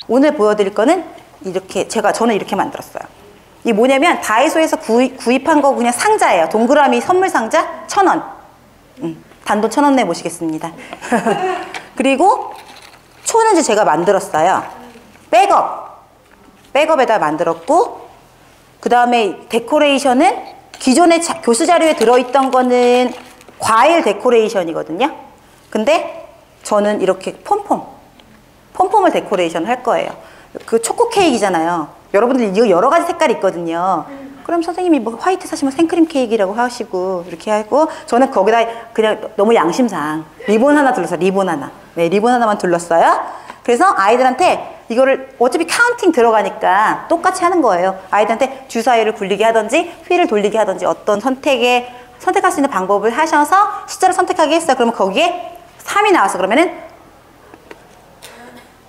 오늘 보여드릴 거는 이렇게 저는 이렇게 만들었어요. 이게 뭐냐면 다이소에서 구입한 거 그냥 상자예요. 동그라미 선물 상자 1,000원. 단돈 1,000원 내보시겠습니다. 그리고 초는 이제 제가 만들었어요. 백업에다 만들었고, 그 다음에 데코레이션은 기존의 교수 자료에 들어있던 거는 과일 데코레이션이거든요. 근데 저는 이렇게 폼폼을 데코레이션 할 거예요. 그 초코 케이크잖아요. 여러분들 이거 여러 가지 색깔이 있거든요. 그럼 선생님이 뭐 화이트 사시면 생크림 케이크라고 하시고 이렇게 하고, 저는 거기다 그냥 너무 양심상 리본 하나 둘렀어요. 리본 하나. 네, 리본 하나만 둘렀어요. 그래서 아이들한테 이거를 어차피 카운팅 들어가니까 똑같이 하는 거예요. 아이들한테 주사위를 굴리게 하든지 휠을 돌리게 하든지 어떤 선택할 수 있는 방법을 하셔서 숫자를 선택하게 했어요. 그러면 거기에 3이 나와서 그러면은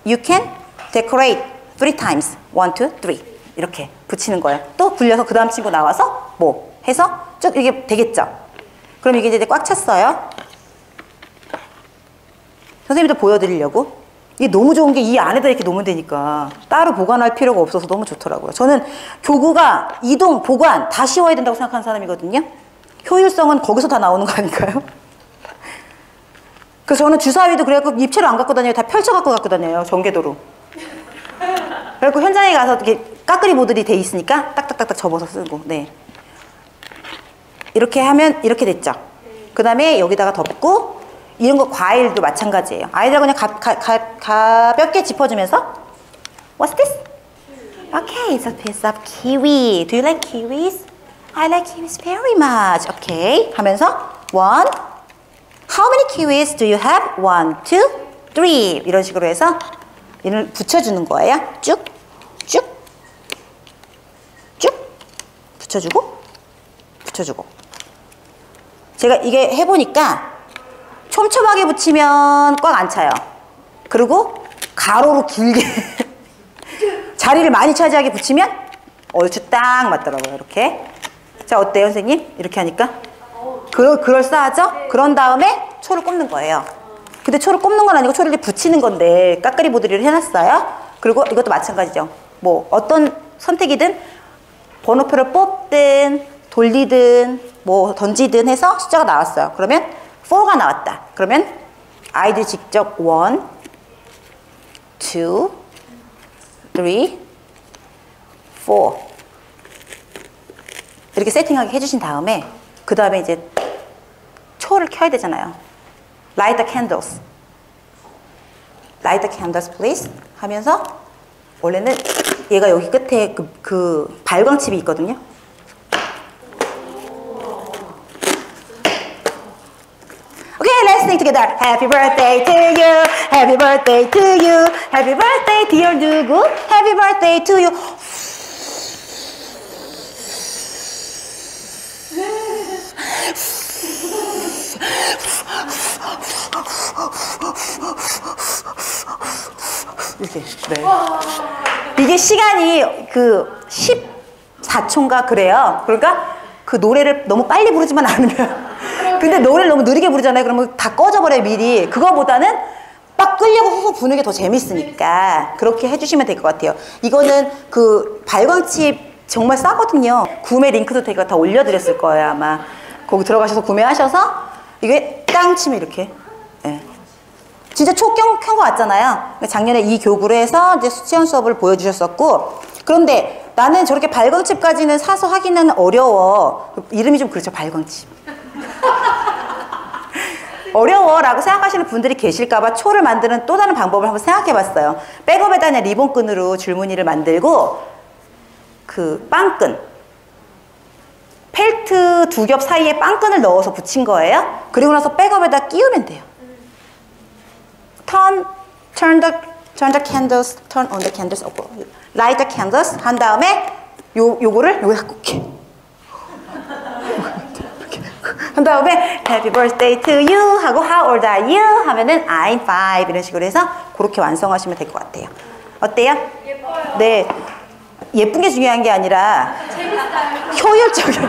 You can decorate 3 times. 1, 2, 3. 이렇게 붙이는 거예요. 또 굴려서 그 다음 친구 나와서 뭐 해서 쭉 이게 되겠죠. 그럼 이게 이제 꽉 찼어요. 선생님도 보여드리려고. 이게 너무 좋은 게 이 안에다 이렇게 놓으면 되니까 따로 보관할 필요가 없어서 너무 좋더라고요. 저는 교구가 이동, 보관 다 씌워야 된다고 생각하는 사람이거든요. 효율성은 거기서 다 나오는 거 아닐까요? 그래서 저는 주사위도 그래갖고 입체로 안 갖고 다녀요. 다 펼쳐갖고 갖고 다녀요. 전개도로. 그래갖고 현장에 가서 이렇게 까끄리 보들이 돼 있으니까 딱딱딱딱 접어서 쓰고. 네. 이렇게 하면 이렇게 됐죠. 그 다음에 여기다가 덮고, 이런 거 과일도 마찬가지예요. 아이들 그냥 가볍게 짚어주면서 What's this? Okay, it's a piece of kiwi. Do you like kiwis? I like kiwis very much. Okay. 하면서 One. How many kiwis do you have? 1, 2, 3. 이런 식으로 해서 얘를 붙여주는 거예요. 쭉, 쭉, 쭉 붙여주고, 붙여주고. 제가 이게 해보니까 촘촘하게 붙이면 꽉 안 차요. 그리고 가로로 길게 자리를 많이 차지하게 붙이면 얼추 딱 맞더라고요. 이렇게. 자, 어때요 선생님? 이렇게 하니까 그럴싸하죠? 그런 다음에 초를 꼽는 거예요. 근데 초를 꼽는 건 아니고 초를 이제 붙이는 건데 까끄리 보드리를 해놨어요. 그리고 이것도 마찬가지죠. 뭐 어떤 선택이든 번호표를 뽑든 돌리든 뭐 던지든 해서 숫자가 나왔어요. 그러면 4가 나왔다. 그러면 아이들이 직접 1, 2, 3, 4 이렇게 세팅하게 해주신 다음에 그 다음에 이제 초를 켜야 되잖아요. Light the candles. Light the candles please 하면서, 원래는 얘가 여기 끝에 그 발광칩이 있거든요. Okay, let's sing together. Happy birthday to you. Happy birthday to you. Happy birthday dear 누구? Happy birthday to you. 이렇게. 네. 이게 시간이 그 14초인가 그래요. 그러니까 그 노래를 너무 빨리 부르지만 않으면 근데 노래를 너무 느리게 부르잖아요. 그러면 다 꺼져버려요 미리. 그거보다는 빡 끌려고 후후 부는 게 더 재밌으니까 그렇게 해주시면 될 것 같아요. 이거는 그 발광칩 정말 싸거든요. 구매 링크도 제가 다 올려드렸을 거예요 아마. 거기 들어가셔서 구매하셔서 이게 땅 치면 이렇게. 네. 진짜 초 켠 거 같잖아요. 작년에 이 교구를 해서 이제 수치원 수업을 보여주셨었고, 그런데 나는 저렇게 발광칩까지는 사서 하기는 어려워. 이름이 좀 그렇죠, 발광칩. 어려워라고 생각하시는 분들이 계실까봐 초를 만드는 또 다른 방법을 한번 생각해봤어요. 백업에다 그냥 리본끈으로 줄무늬를 만들고, 그 빵끈, 펠트 2겹 사이에 빵끈을 넣어서 붙인 거예요. 그리고 나서 백업에다 끼우면 돼요. turn the candles, turn on the candles, light the candles 한 다음에 요거를 여기다 꽂게. 한 다음에 Happy birthday to you 하고 How old are you 하면은 I'm 5 이런 식으로 해서 그렇게 완성하시면 될 것 같아요. 어때요? 예뻐요. 네, 예쁜 게 중요한 게 아니라 재밌어요. 효율적인.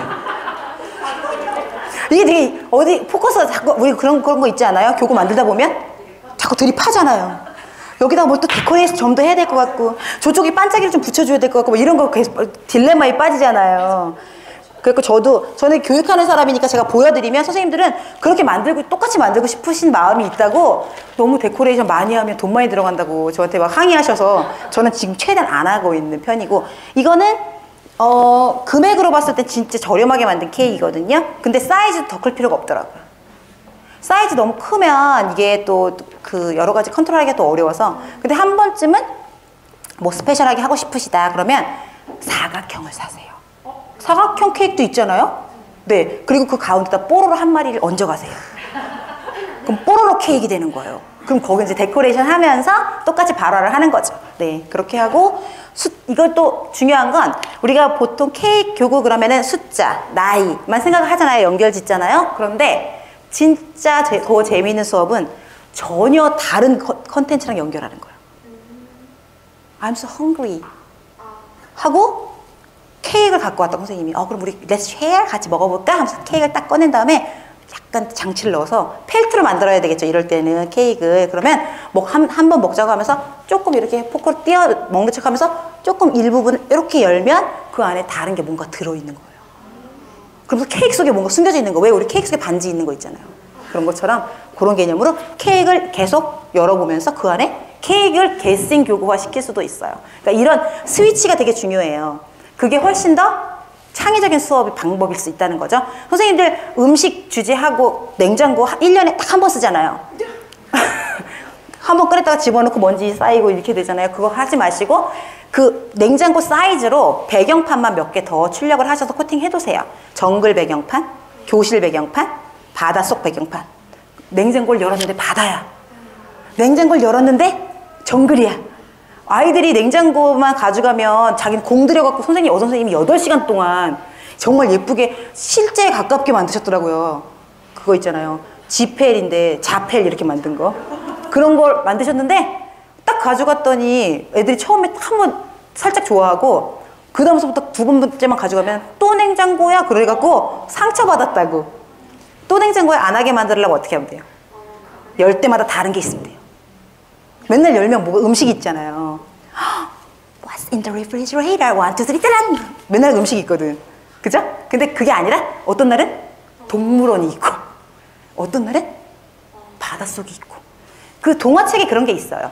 이게 되게 어디 포커스가 자꾸 우리 그런 거 있지 않아요? 교구 만들다 보면 자꾸 들이파잖아요. 여기다가 뭐 또 데코레이션 점도 해야 될 것 같고 저쪽에 반짝이를 좀 붙여줘야 될 것 같고 뭐 이런 거 계속 딜레마에 빠지잖아요. 그러니까 저는 교육하는 사람이니까 제가 보여드리면 선생님들은 그렇게 만들고 똑같이 만들고 싶으신 마음이 있다고 너무 데코레이션 많이 하면 돈 많이 들어간다고 저한테 막 항의하셔서 저는 지금 최대한 안 하고 있는 편이고 이거는 금액으로 봤을 때 진짜 저렴하게 만든 케이크거든요. 근데 사이즈도 더 클 필요가 없더라고요. 사이즈 너무 크면 이게 또 그 여러 가지 컨트롤하기가 또 어려워서 근데 한 번쯤은 뭐 스페셜하게 하고 싶으시다 그러면 사각형을 사세요. 사각형 케이크도 있잖아요. 네, 그리고 그 가운데다 뽀로로 한 마리를 얹어가세요. 그럼 뽀로로 케이크 되는 거예요. 그럼 거기 이제 데코레이션 하면서 똑같이 발화를 하는 거죠. 네, 그렇게 하고 이걸 또 중요한 건 우리가 보통 케이크 교구 그러면은 숫자, 나이만 생각을 하잖아요. 연결 짓잖아요. 그런데 진짜 더 재미있는 수업은 전혀 다른 컨텐츠랑 연결하는 거예요. I'm so hungry 하고 케이크를 갖고 왔다 선생님이 그럼 우리 let's share 같이 먹어볼까? 하면서 케이크를 딱 꺼낸 다음에 약간 장치를 넣어서 펠트로 만들어야 되겠죠. 이럴 때는 케이크를 그러면 한 번 먹자고 하면서 조금 이렇게 포크로 띄어 먹는 척 하면서 조금 일부분 이렇게 열면 그 안에 다른 게 뭔가 들어있는 거예요. 그러면서 케이크 속에 뭔가 숨겨져 있는 거. 왜 우리 케이크 속에 반지 있는 거 있잖아요. 그런 것처럼 그런 개념으로 케이크를 계속 열어보면서 그 안에 케이크를 게싱 교구화 시킬 수도 있어요. 그러니까 이런 스위치가 되게 중요해요. 그게 훨씬 더 창의적인 수업의 방법일 수 있다는 거죠. 선생님들 음식 주제하고 냉장고 1년에 딱 한 번 쓰잖아요. 한 번 끓였다가 집어넣고 먼지 쌓이고 이렇게 되잖아요. 그거 하지 마시고 그 냉장고 사이즈로 배경판만 몇 개 더 출력을 하셔서 코팅해두세요. 정글 배경판, 교실 배경판, 바닷속 배경판. 냉장고를 열었는데 바다야. 냉장고를 열었는데 정글이야. 아이들이 냉장고만 가져가면 자기는 공들여갖고 선생님이 8시간 동안 정말 예쁘게 실제에 가깝게 만드셨더라고요. 그거 있잖아요. 지펠인데 자펠 이렇게 만든 거. 그런 걸 만드셨는데 딱 가져갔더니 애들이 처음에 한번 살짝 좋아하고 그 다음부터 두 번째만 가져가면 또 냉장고야 그래갖고 상처받았다고. 또 냉장고에 안 하게 만들려고 어떻게 하면 돼요? 열 때마다 다른 게 있으면 돼요. 맨날 열면 뭐 음식이 있잖아요. What's in the refrigerator? 1, 2, 3, 짜란! 맨날 음식이 있거든. 그죠? 근데 그게 아니라 어떤 날은 동물원이 있고 어떤 날은 바닷속이 있고 그 동화책에 그런 게 있어요.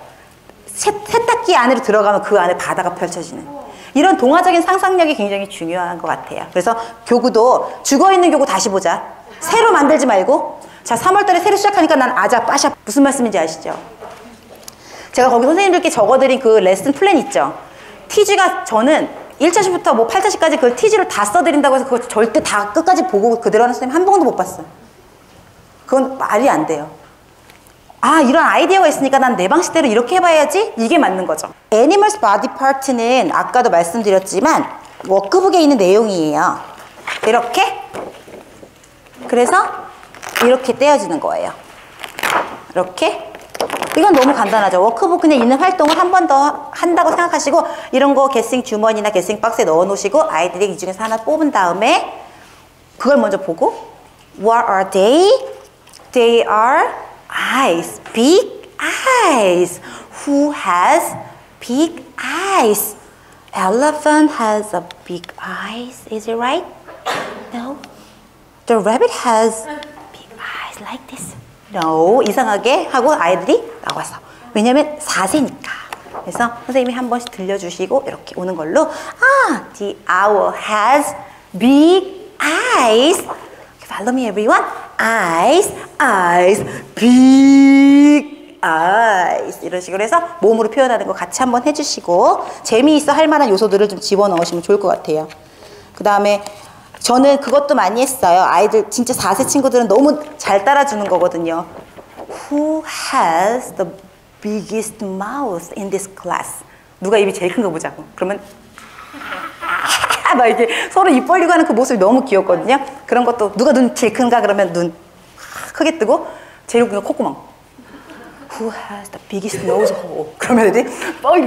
세탁기 안으로 들어가면 그 안에 바다가 펼쳐지는 이런 동화적인 상상력이 굉장히 중요한 것 같아요. 그래서 교구도 죽어있는 교구 다시 보자. 새로 만들지 말고 자 3월달에 새로 시작하니까 난 아자 빠샤 무슨 말씀인지 아시죠? 제가 거기 선생님들께 적어드린 그 레슨 플랜 있죠. 티지가 저는 1차시부터 뭐 8차시까지 그걸 티지를 다 써드린다고 해서 그거 절대 다 끝까지 보고 그대로 하는 선생님 한 번도 못 봤어요. 그건 말이 안 돼요. 이런 아이디어가 있으니까 난 내 방식대로 이렇게 해봐야지 이게 맞는 거죠. Animals body part는 아까도 말씀드렸지만 워크북에 있는 내용이에요. 이렇게 그래서 이렇게 떼어지는 거예요. 이렇게 이건 너무 간단하죠. 워크북에 있는 활동을 한 번 더 한다고 생각하시고 이런 거 게싱 주머니나 게싱 박스에 넣어 놓으시고 아이들이 이 중에서 하나 뽑은 다음에 그걸 먼저 보고 What are they? They are eyes. Big eyes. Who has big eyes? Elephant has a big eyes. Is it right? No. The rabbit has big eyes like this. No. 이상하게 하고 아이들이 나와서. 왜냐면 4세니까. 그래서 선생님이 한 번씩 들려주시고 이렇게 오는 걸로 the owl has big eyes. Follow me everyone. Eyes, eyes, big eyes. 이런 식으로 해서 몸으로 표현하는 거 같이 한번 해주시고 재미있어 할 만한 요소들을 좀 집어넣으시면 좋을 것 같아요. 그 다음에 저는 그것도 많이 했어요. 아이들 진짜 4세 친구들은 너무 잘 따라주는 거거든요. Who has the biggest mouth in this class? 누가 입이 제일 큰 거 보자고. 그러면 막 이렇게 서로 입 벌리고 하는 그 모습이 너무 귀엽거든요. 그런 것도 누가 눈 제일 큰가 그러면 눈 크게 뜨고 제일 큰 거 콧구멍. Who has the biggest nose hole? 그러면 애들이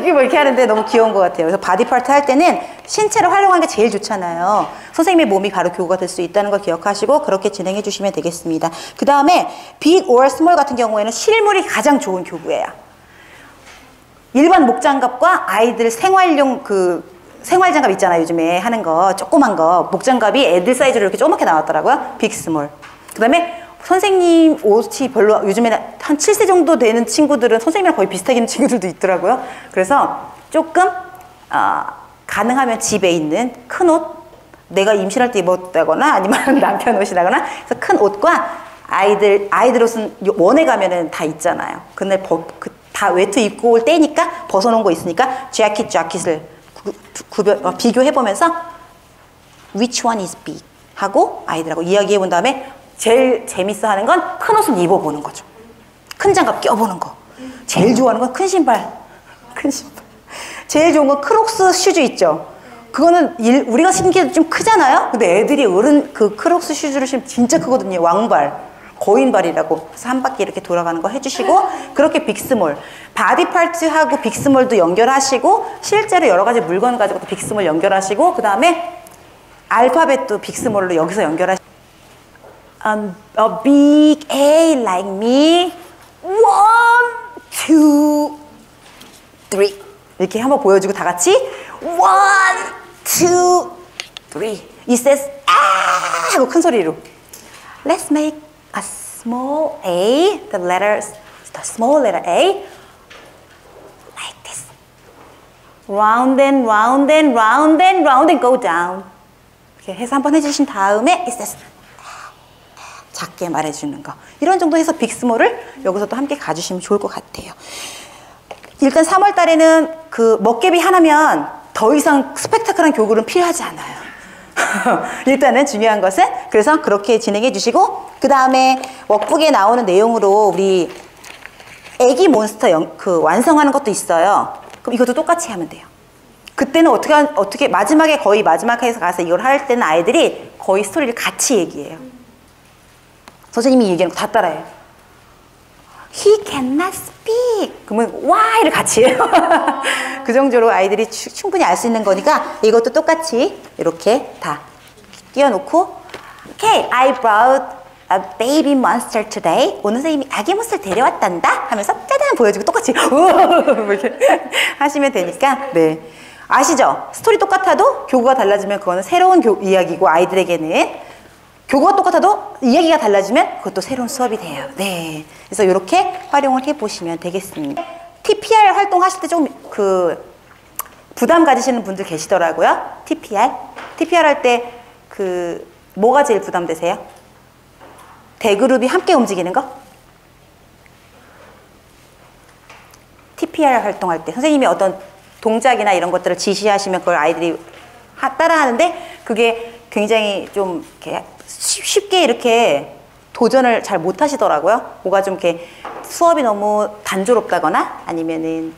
이렇게 하는데 너무 귀여운 것 같아요. 그래서 바디 파트 할 때는 신체를 활용하는 게 제일 좋잖아요. 선생님의 몸이 바로 교구가 될 수 있다는 걸 기억하시고 그렇게 진행해 주시면 되겠습니다. 그 다음에 big or small 같은 경우에는 실물이 가장 좋은 교구예요. 일반 목장갑과 아이들 생활용 생활장갑 있잖아요. 요즘에 하는 거 조그만 거 목장갑이 애들 사이즈로 이렇게 조그맣게 나왔더라고요. 빅 스몰. 그 다음에 선생님 옷이 별로 요즘에는 한 7세 정도 되는 친구들은 선생님이랑 거의 비슷하게 입는 친구들도 있더라고요. 그래서 조금 가능하면 집에 있는 큰 옷, 내가 임신할 때 입었다거나 아니면 남편 옷이라거나 그래서 큰 옷과 아이들 옷은 원에 가면은 다 있잖아요. 근데 다 외투 입고 올 때니까 벗어놓은 거 있으니까 자켓을 비교해보면서 which one is big 하고 아이들하고 이야기해본 다음에 제일 재밌어 하는 건 큰 옷은 입어보는 거죠. 큰 장갑 껴보는 거. 제일 좋아하는 건 큰 신발. 제일 좋은 건 크록스 슈즈 있죠. 그거는 우리가 신기해도 좀 크잖아요. 근데 애들이 어른 크록스 슈즈를 신으면 진짜 크거든요. 왕발. 거인발이라고. 그래서 한 바퀴 이렇게 돌아가는 거 해주시고 그렇게 빅스몰. 바디 파트하고 빅스몰도 연결하시고 실제로 여러 가지 물건 가지고도 빅스몰 연결하시고 그 다음에 알파벳도 빅스몰로 여기서 연결하시고 a big A like me 1, 2, 3 이렇게 한번 보여주고 다 같이 1, 2, 3 It says 아 하고 큰 소리로 Let's make a small A the small letter A like this round and round and round and round and go down 이렇게 해서 한번 해주신 다음에 It says 작게 말해주는 거 이런 정도 해서 빅스몰을 여기서도 함께 가주시면 좋을 것 같아요. 일단 3월 달에는 먹개비 하나면 더 이상 스펙타클한 교구는 필요하지 않아요. 일단은 중요한 것은 그래서 그렇게 진행해 주시고 그 다음에 워크북에 나오는 내용으로 우리 애기 몬스터 완성하는 것도 있어요. 그럼 이것도 똑같이 하면 돼요. 그때는 어떻게 마지막에 거의 마지막에 가서 이걸 할 때는 아이들이 거의 스토리를 같이 얘기해요. 선생님이 얘기하는 거 다 따라해요. He cannot speak. 그러면 why를 같이 해요. 그 정도로 아이들이 충분히 알 수 있는 거니까 이것도 똑같이 이렇게 다 띄워놓고 Okay, I brought a baby monster today. 오늘 선생님이 아기 몬스터를 데려왔단다 하면서 짜잔 보여주고 똑같이 이렇게 하시면 되니까 네 아시죠? 스토리 똑같아도 교구가 달라지면 그거는 새로운 이야기고 아이들에게는 교구가 똑같아도 이야기가 달라지면 그것도 새로운 수업이 돼요. 네. 그래서 이렇게 활용을 해보시면 되겠습니다. TPR 활동하실 때 좀 부담 가지시는 분들 계시더라고요. TPR 할 때 뭐가 제일 부담되세요? 대그룹이 함께 움직이는 거? TPR 활동할 때 선생님이 어떤 동작이나 이런 것들을 지시하시면 그걸 아이들이 따라하는데 그게 굉장히 좀 이렇게 쉽게 이렇게 도전을 잘 못하시더라고요. 뭐가 좀 이렇게 수업이 너무 단조롭다거나 아니면은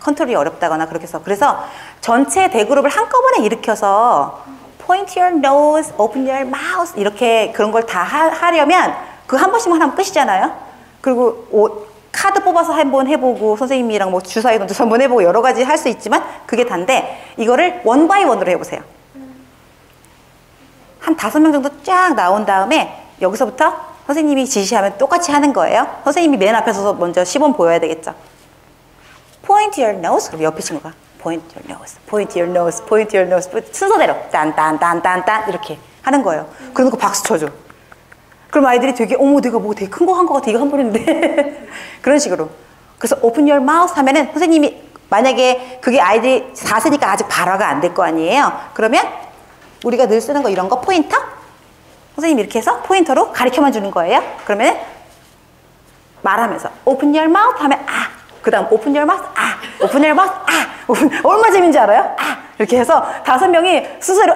컨트롤이 어렵다거나 그렇게 해서 그래서 전체 대그룹을 한꺼번에 일으켜서 point your nose, open your mouth 이렇게 그런 걸 다 하려면 그 한 번씩만 하면 끝이잖아요. 그리고 카드 뽑아서 한번 해보고 선생님이랑 뭐 주사위 던져서 한번 해보고 여러 가지 할 수 있지만 그게 단데 이거를 원 바이 원으로 해보세요. 한 5명 정도 쫙 나온 다음에 여기서부터 선생님이 지시하면 똑같이 하는 거예요. 선생님이 맨 앞에 서서 먼저 시범 보여야 되겠죠. Point your nose. 그럼 옆에 친구가 Point your nose, point your nose, point your nose. 순서대로 딴딴딴딴딴 이렇게 하는 거예요. 그러면 박수 쳐줘. 그럼 아이들이 되게 어머 내가 뭐 되게 큰 거 한 거 같아. 이거 한 번 했는데 그런 식으로. 그래서 open your mouth 하면은 선생님이 만약에 그게 아이들이 4세니까 아직 발화가 안 될 거 아니에요. 그러면 우리가 늘 쓰는 거 이런 거 포인터? 선생님이 이렇게 해서 포인터로 가르쳐만 주는 거예요. 그러면 말하면서 open your mouth 하면 그 다음 open your mouth open your mouth 얼마나 재밌는지 알아요? 이렇게 해서 5명이 순서대로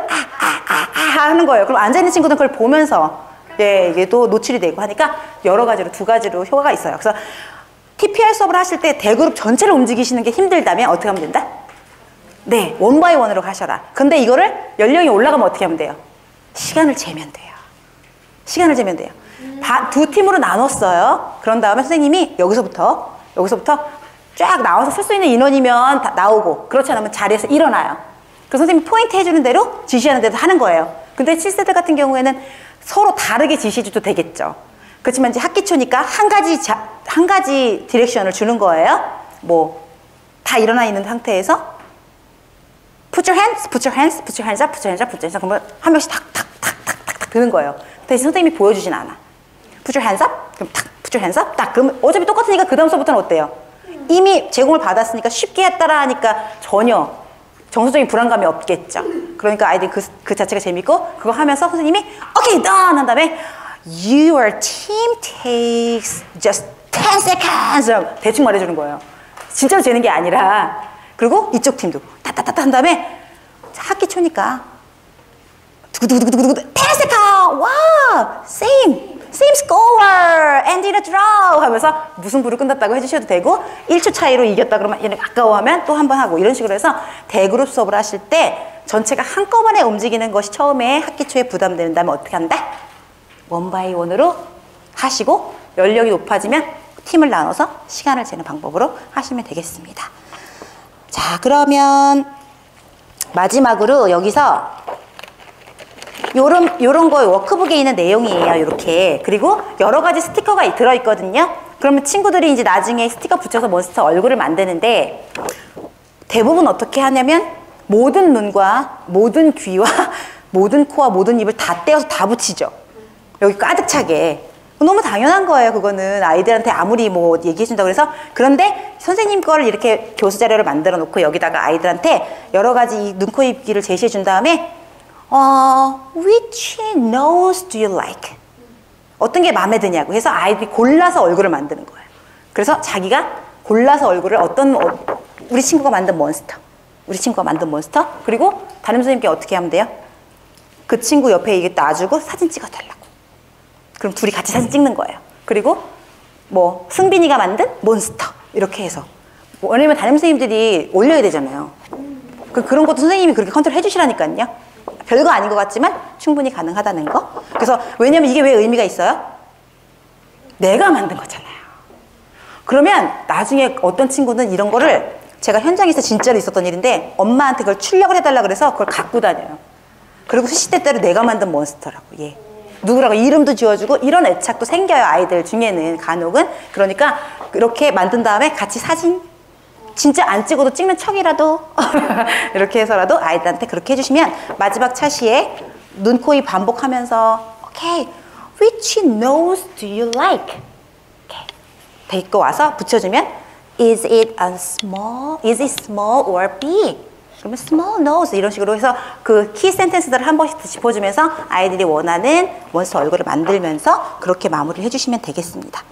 하는 거예요. 그럼 앉아있는 친구들은 그걸 보면서 이게 또 노출이 되고 하니까 여러 가지로 2가지로 효과가 있어요. 그래서 TPR 수업을 하실 때 대그룹 전체를 움직이시는 게 힘들다면 어떻게 하면 된다? 네, 원 바이 원으로 가셔라. 근데 이거를 연령이 올라가면 어떻게 하면 돼요? 시간을 재면 돼요. 시간을 재면 돼요. 2 팀으로 나눴어요. 그런 다음에 선생님이 여기서부터 쫙 나와서 쓸 수 있는 인원이면 다 나오고 그렇지 않으면 자리에서 일어나요. 그래서 선생님이 포인트 해주는 대로 지시하는 대로 하는 거예요. 근데 7세대 같은 경우에는 서로 다르게 지시해줘도 되겠죠. 그렇지만 이제 학기 초니까 한 가지 디렉션을 주는 거예요. 뭐 다 일어나 있는 상태에서 put your hands, put your hands, put your hands up, put your hands up, put your hands up. 그러면 한 명씩 탁탁탁탁탁탁 드는 거예요. 대신 선생님이 보여주진 않아. put your hands up, 그럼 탁, put your hands up, 딱. 그럼 어차피 똑같으니까 그 다음 수업부터는 어때요? 이미 제공을 받았으니까 쉽게 따라 하니까 전혀 정서적인 불안감이 없겠죠. 그러니까 아이들이 그 자체가 재밌고 그거 하면서 선생님이 오케이, done 한 다음에 your team takes just 10 seconds 대충 말해주는 거예요. 진짜로 재는 게 아니라. 그리고 이쪽 팀도 따따따따 한 다음에 학기 초니까 두구두구두구두구 10 seconds 와 same score and in a draw 하면서 무승부를 끝났다고 해주셔도 되고 1초 차이로 이겼다 그러면 얘네 아까워하면 또 한 번 하고 이런 식으로 해서 대그룹 수업을 하실 때 전체가 한꺼번에 움직이는 것이 처음에 학기 초에 부담된다면 어떻게 한다? 원 바이 원으로 하시고 연령이 높아지면 팀을 나눠서 시간을 재는 방법으로 하시면 되겠습니다. 자, 그러면 마지막으로 여기서 요런 거 워크북에 있는 내용이에요. 이렇게. 그리고 여러 가지 스티커가 들어있거든요. 그러면 친구들이 이제 나중에 스티커 붙여서 몬스터 얼굴을 만드는데 대부분 어떻게 하냐면 모든 눈과 모든 귀와 모든 코와 모든 입을 다 떼어서 다 붙이죠. 여기 가득 차게. 너무 당연한 거예요. 그거는 아이들한테 아무리 뭐 얘기해준다고 그래서. 그런데 선생님 거를 이렇게 교수 자료를 만들어 놓고 여기다가 아이들한테 여러 가지 이 눈, 코, 입, 귀를 제시해 준 다음에 which nose do you like? 어떤 게 마음에 드냐고 해서 아이들이 골라서 얼굴을 만드는 거예요. 그래서 자기가 골라서 얼굴을 우리 친구가 만든 몬스터, 우리 친구가 만든 몬스터, 그리고 담임 선생님께 어떻게 하면 돼요? 그 친구 옆에 이게 놔주고 사진 찍어달라고. 그럼 둘이 같이 사진 찍는 거예요. 그리고 뭐 승빈이가 만든 몬스터 이렇게 해서 왜냐면 담임 선생님들이 올려야 되잖아요. 그런 것도 선생님이 그렇게 컨트롤 해주시라니까요. 별거 아닌 것 같지만 충분히 가능하다는 거. 그래서 왜냐면 이게 왜 의미가 있어요? 내가 만든 거잖아요. 그러면 나중에 어떤 친구는 이런 거를 제가 현장에서 진짜로 있었던 일인데 엄마한테 그걸 출력을 해달라 그래서 그걸 갖고 다녀요. 그리고 시시때때로 내가 만든 몬스터라고. 예. 누구라고 이름도 지어주고 이런 애착도 생겨요. 아이들 중에는 간혹은. 그러니까 이렇게 만든 다음에 같이 사진 진짜 안 찍어도 찍는 척이라도 이렇게 해서라도 아이들한테 그렇게 해주시면 마지막 차시에 눈, 코, 입 반복하면서 okay, which nose do you like? okay. 데리고 와서 붙여주면 is it small or big? 그러면 small nose 이런 식으로 해서 그 키 센텐스들을 한 번씩 짚어주면서 아이들이 원하는 몬스터 얼굴을 만들면서 그렇게 마무리를 해주시면 되겠습니다.